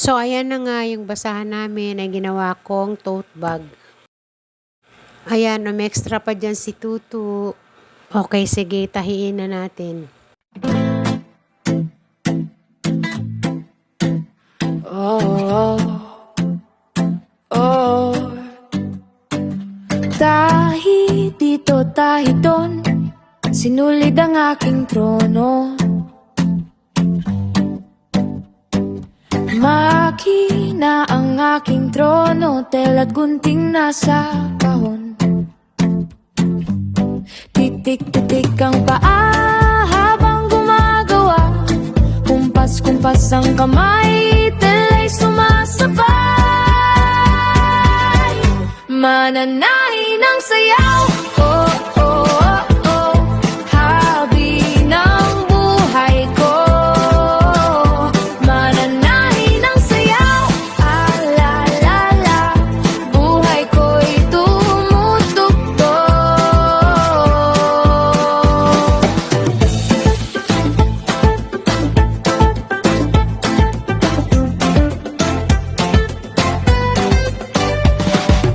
So, ayan na nga yung basahan namin ay ginawa kong tote bag. Ayan, may extra pa dyan si Tutu. Okay, sige, tahiin na natin. Oh, oh. Tahi dito, tahi doon, sinulid ang aking trono. Makina ang aking trono, tela't gunting nasa kahon. Titik-titik ang paa habang gumagawa, kumpas-kumpas ang kamay, tela'y sumasabay. Mananahi ng sayaw, oh, oh, oh, oh, habi ng buhay ko. Mananahi ng sayaw, ala, la, la, buhay ko'y tumutugtog.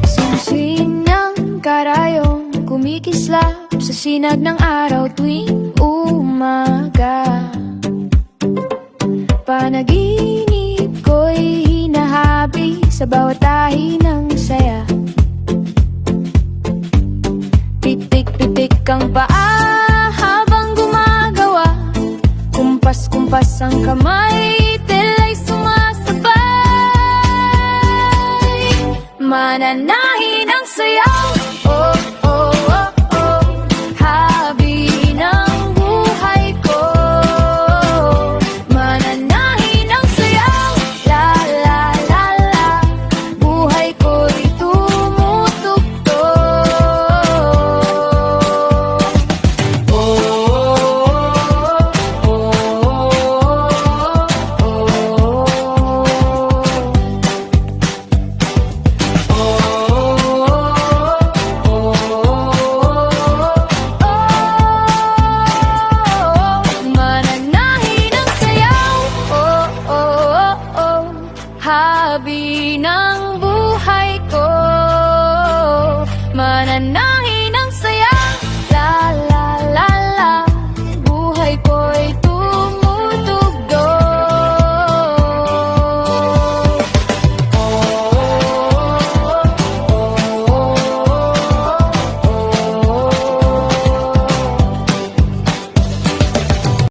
Singsing ng karayong kumikislap sa sinag ng araw tuwing umaga. Panaginip ko'y hinahabi sa bawat tahi ng saya. Pitik-pitik ang paa habang gumagawa, kumpas-kumpas ang kamay, tela'y sumasabay. Mananahi